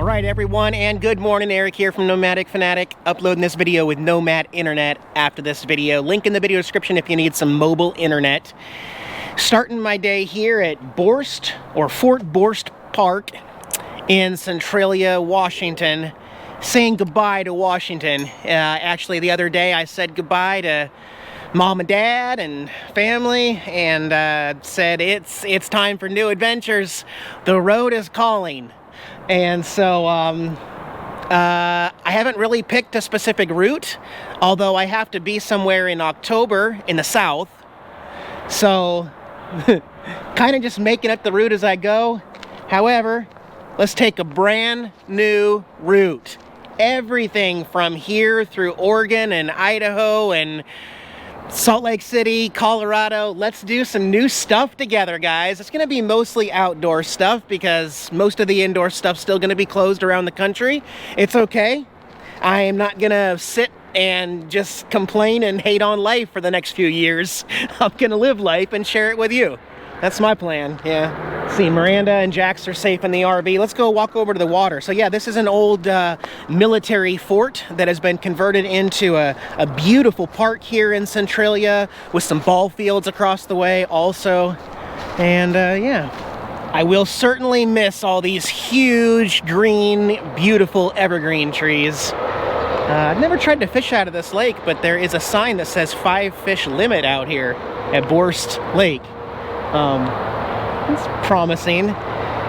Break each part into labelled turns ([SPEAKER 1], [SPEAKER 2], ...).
[SPEAKER 1] Alright everyone, and good morning. Eric here from Nomadic Fanatic, uploading this video with Nomad Internet after this video. Link in the video description if you need some mobile internet. Starting my day here at Borst, or Fort Borst Park in Centralia, Washington. Saying goodbye to Washington. Actually, the other day I said goodbye to Mom and Dad and family, and said it's time for new adventures. The road is calling. And so I haven't really picked a specific route, although I have to be somewhere in October in the south. So kind of just making up the route as I go. However, let's take a brand new route. Everything from here through Oregon and Idaho and Salt Lake City, Colorado. Let's do some new stuff together, guys. It's going to be mostly outdoor stuff because most of the indoor stuff's still going to be closed around the country. It's okay. I am not going to sit and just complain and hate on life for the next few years. I'm going to live life and share it with you. That's my plan, yeah. See, Miranda and Jax are safe in the RV. Let's go walk over to the water. So yeah, this is an old military fort that has been converted into a beautiful park here in Centralia with some ball fields across the way also. And yeah, I will certainly miss all these huge, green, beautiful evergreen trees. I've never tried to fish out of this lake, but there is a sign that says 5 fish limit out here at Borst Lake. It's promising.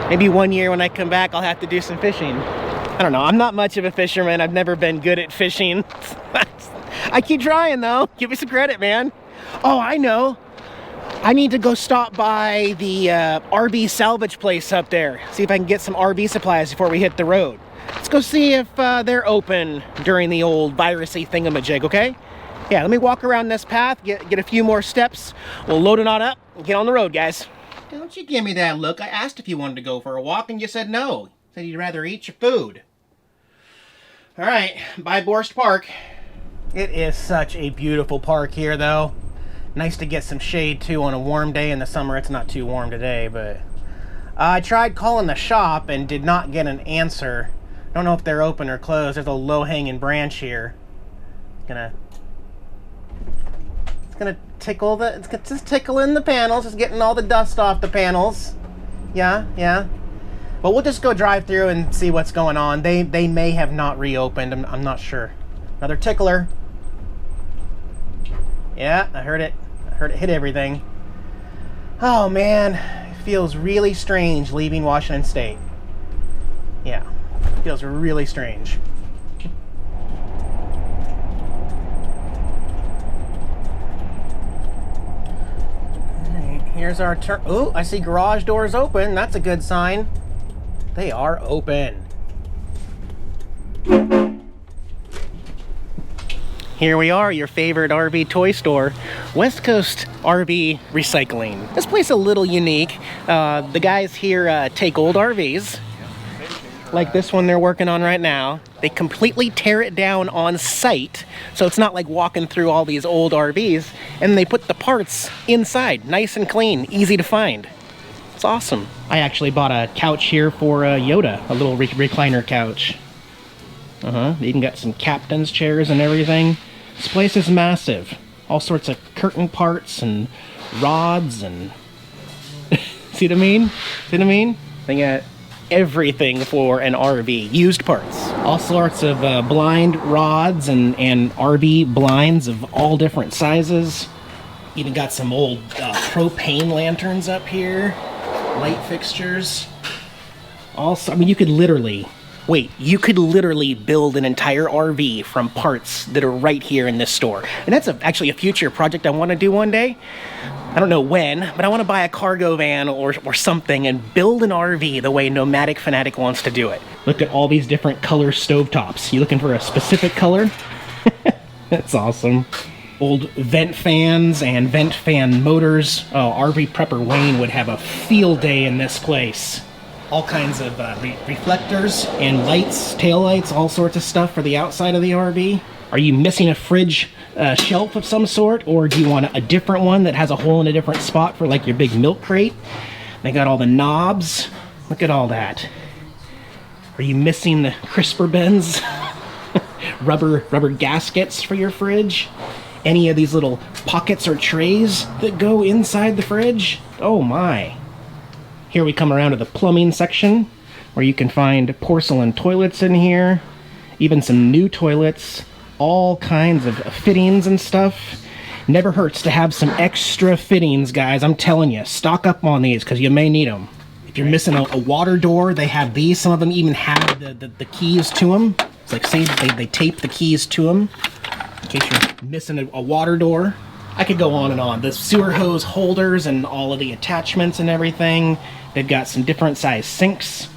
[SPEAKER 1] Maybe one year when I come back I'll have to do some fishing. I don't know, I'm not much of a fisherman. I've never been good at fishing. I keep trying though. Give me some credit, man. Oh, I know. I need to go stop by the RV salvage place up there. See if I can get some RV supplies before we hit the road. Let's go see if they're open during the old virusy thingamajig, okay? Yeah, let me walk around this path, get a few more steps. We'll load it on up and get on the road, guys. Don't you give me that look. I asked if you wanted to go for a walk and you said no. You said you'd rather eat your food. All right, bye Borst Park. It is such a beautiful park here though. Nice to get some shade too on a warm day in the summer. It's not too warm today, but I tried calling the shop and did not get an answer. I don't know if they're open or closed. There's a low-hanging branch here. Gonna tickle it's just tickling the panels, just getting all the dust off the panels. Yeah. But we'll just go drive through and see what's going on. They may have not reopened. I'm not sure. Another tickler. Yeah, I heard it hit everything. Oh man, it feels really strange leaving Washington State. Yeah, it feels really strange. Here's our turn. Oh, I see garage doors open. That's a good sign. They are open. Here we are, your favorite RV toy store, West Coast RV Recycling. This place is a little unique. The guys here take old RVs, like this one they're working on right now. They completely tear it down on site, so it's not like walking through all these old RVs, and they put the parts inside, nice and clean, easy to find. It's awesome. I actually bought a couch here for Yoda, a little recliner couch. They even got some captain's chairs and everything. This place is massive. All sorts of curtain parts and rods and... See what I mean? They got everything for an RV. Used parts. All sorts of blind rods and RV blinds of all different sizes. Even got some old propane lanterns up here. Light fixtures. Also, I mean, you could literally build an entire RV from parts that are right here in this store. And that's actually a future project I want to do one day. I don't know when, but I want to buy a cargo van or something and build an RV the way Nomadic Fanatic wants to do it. Look at all these different color stovetops. You looking for a specific color? That's awesome. Old vent fans and vent fan motors. Oh, RV Prepper Wayne would have a field day in this place. All kinds of reflectors and lights, tail lights, all sorts of stuff for the outside of the RV. Are you missing a fridge shelf of some sort, or do you want a different one that has a hole in a different spot for like your big milk crate? They got all the knobs. Look at all that. Are you missing the crisper bins? rubber gaskets for your fridge? Any of these little pockets or trays that go inside the fridge? Oh my. Here we come around to the plumbing section, where you can find porcelain toilets in here, even some new toilets, all kinds of fittings and stuff. Never hurts to have some extra fittings, guys. I'm telling you, stock up on these because you may need them. If you're missing a water door, they have these. Some of them even have the keys to them. It's like, say, they tape the keys to them in case you're missing a water door. I could go on and on. The sewer hose holders and all of the attachments and everything. They've got some different size sinks,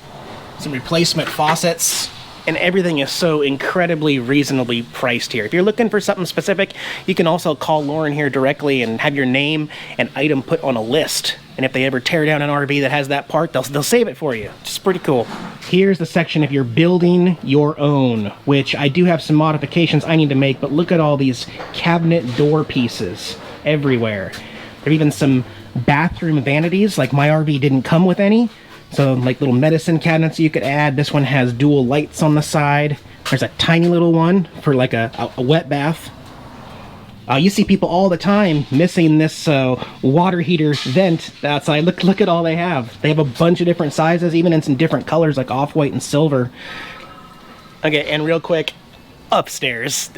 [SPEAKER 1] some replacement faucets, and everything is so incredibly reasonably priced here. If you're looking for something specific, you can also call Lauren here directly and have your name and item put on a list. And if they ever tear down an RV that has that part, they'll save it for you. It's pretty cool. Here's the section if you're building your own, which I do have some modifications I need to make, but look at all these cabinet door pieces everywhere. There are even some bathroom vanities, like my RV didn't come with any. So like little medicine cabinets you could add. This one has dual lights on the side. There's a tiny little one for like a wet bath. You see people all the time missing this water heater vent outside. Look at all they have. They have a bunch of different sizes, even in some different colors like off-white and silver. Okay, and real quick, upstairs,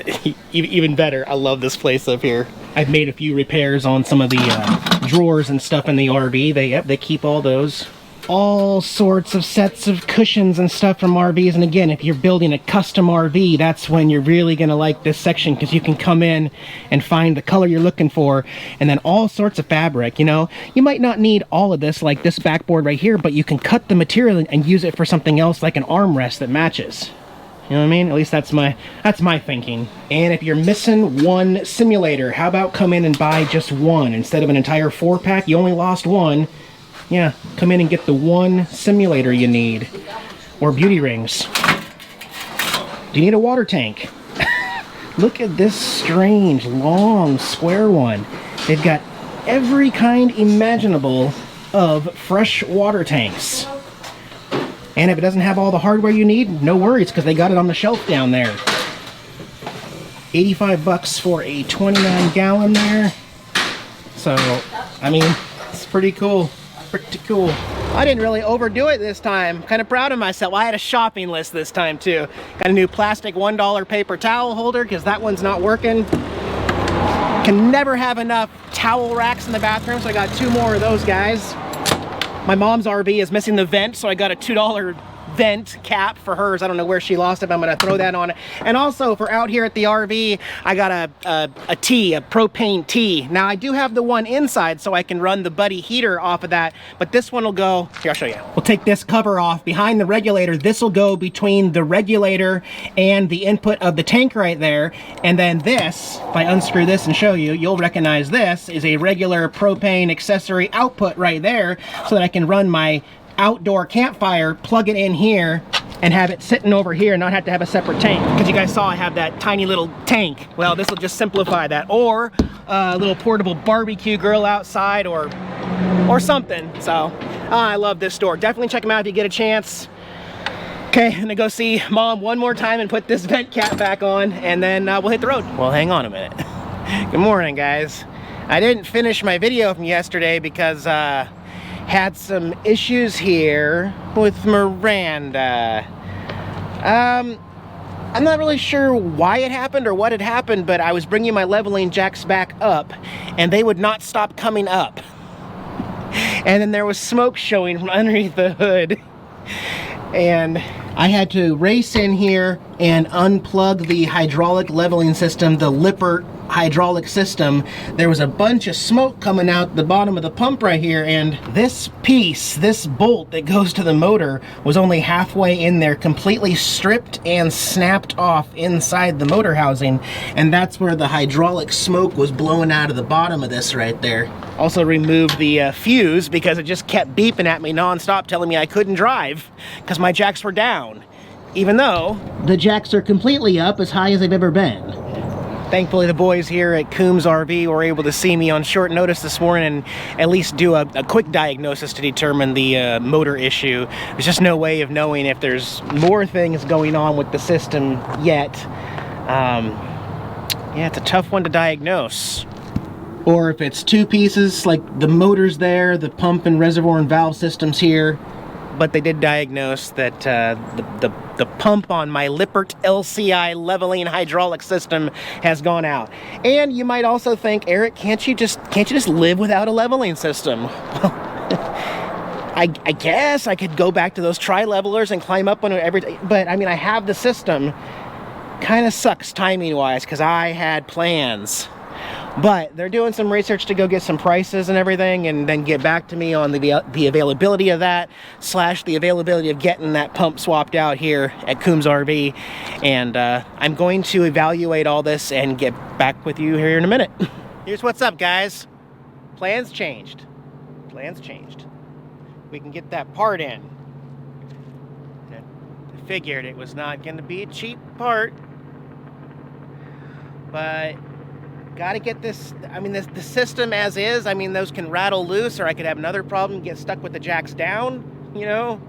[SPEAKER 1] even better. I love this place up here. I've made a few repairs on some of the drawers and stuff in the RV. They keep all those. All sorts of sets of cushions and stuff from RVs. And again, if you're building a custom RV, that's when you're really gonna like this section, because you can come in and find the color you're looking for, and then all sorts of fabric. You know, you might not need all of this, like this backboard right here, but you can cut the material and use it for something else, like an armrest that matches. You know what I mean? At least that's my thinking. And if you're missing one simulator, how about come in and buy just one instead of an entire 4-pack? You only lost one. Yeah, come in and get the one simulator you need. Or beauty rings. Do you need a water tank? Look at this strange, long, square one. They've got every kind imaginable of fresh water tanks. And if it doesn't have all the hardware you need, no worries, because they got it on the shelf down there. 85 bucks for a 29-gallon there. So, I mean, it's pretty cool. Pretty cool. I didn't really overdo it this time. Kind of proud of myself. I had a shopping list this time too. Got a new plastic $1 paper towel holder because that one's not working. Can never have enough towel racks in the bathroom, so I got 2 more of those guys. My mom's RV is missing the vent, so I got a $2 vent cap for hers. I don't know where she lost it, but I'm gonna throw that on it. And also for out here at the RV, I got a propane tea. Now I do have the one inside, so I can run the Buddy heater off of that, but this one will go, here, I'll show you. We'll take this cover off behind the regulator. This will go between the regulator and the input of the tank right there. And then this, if I unscrew this and show you, you'll recognize this is a regular propane accessory output right there, so that I can run my outdoor campfire, plug it in here, and have it sitting over here and not have to have a separate tank. Because you guys saw I have that tiny little tank. Well, this will just simplify that. Or a little portable barbecue grill outside, or something. So, I love this store. Definitely check them out if you get a chance. Okay, I'm gonna go see Mom one more time and put this vent cap back on, and then we'll hit the road. Well, hang on a minute. Good morning, guys. I didn't finish my video from yesterday because had some issues here with Miranda. I'm not really sure why it happened or what had happened, but I was bringing my leveling jacks back up and they would not stop coming up. And then there was smoke showing from underneath the hood. And I had to race in here and unplug the hydraulic leveling system, the Lippert hydraulic system. There was a bunch of smoke coming out the bottom of the pump right here, and this piece, this bolt that goes to the motor, was only halfway in there, completely stripped and snapped off inside the motor housing, and that's where the hydraulic smoke was blowing out of the bottom of this right there. Also removed the fuse because it just kept beeping at me non-stop, telling me I couldn't drive because my jacks were down, even though the jacks are completely up, as high as they've ever been. Thankfully, the boys here at Coombs RV were able to see me on short notice this morning and at least do a quick diagnosis to determine the motor issue. There's just no way of knowing if there's more things going on with the system yet. Yeah, it's a tough one to diagnose. Or if it's two pieces, like the motor's there, the pump and reservoir and valve system's here. But they did diagnose that the pump on my Lippert LCI leveling hydraulic system has gone out. And you might also think, Eric, can't you just live without a leveling system? I guess I could go back to those tri-levelers and climb up on it every day. But I mean, I have the system. Kind of sucks timing wise because I had plans. But they're doing some research to go get some prices and everything and then get back to me on the availability of that, / the availability of getting that pump swapped out here at Coombs RV. And I'm going to evaluate all this and get back with you here in a minute. Here's what's up, guys. Plans changed. Plans changed. We can get that part in. I figured it was not going to be a cheap part. But got to get this, I mean, the system as is, I mean, those can rattle loose, or I could have another problem, get stuck with the jacks down, you know?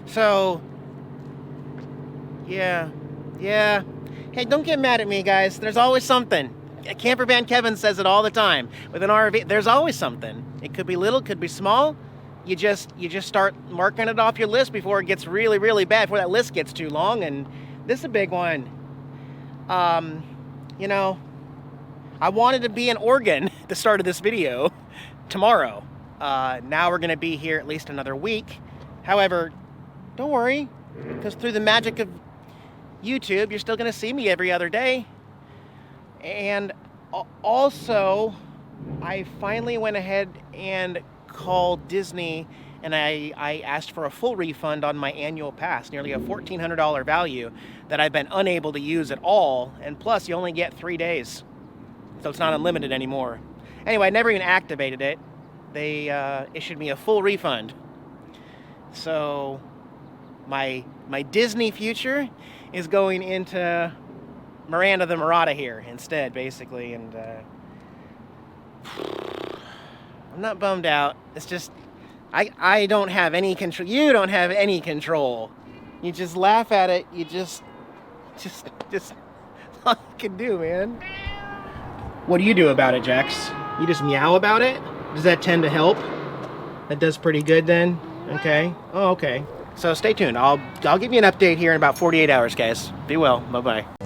[SPEAKER 1] So, yeah. Hey, don't get mad at me, guys. There's always something. Camper Van Kevin says it all the time. With an RV, there's always something. It could be little, could be small. You just start marking it off your list before it gets really, really bad, before that list gets too long, and this is a big one. You know, I wanted to be in Oregon at the start of this video tomorrow. Now we're going to be here at least another week. However, don't worry, because through the magic of YouTube, you're still going to see me every other day. And also, I finally went ahead and called Disney and I asked for a full refund on my annual pass, nearly a $1,400 value that I've been unable to use at all. And plus, you only get 3 days. So it's not unlimited anymore. Anyway, I never even activated it. They issued me a full refund. So my Disney future is going into Miranda the Murata here instead, basically. And I'm not bummed out. It's just, I don't have any control. You don't have any control. You just laugh at it. You just all you can do, man. What do you do about it, Jax? You just meow about it? Does that tend to help? That does pretty good then? Okay. Oh, okay. So stay tuned. I'll give you an update here in about 48 hours, guys. Be well. Bye-bye.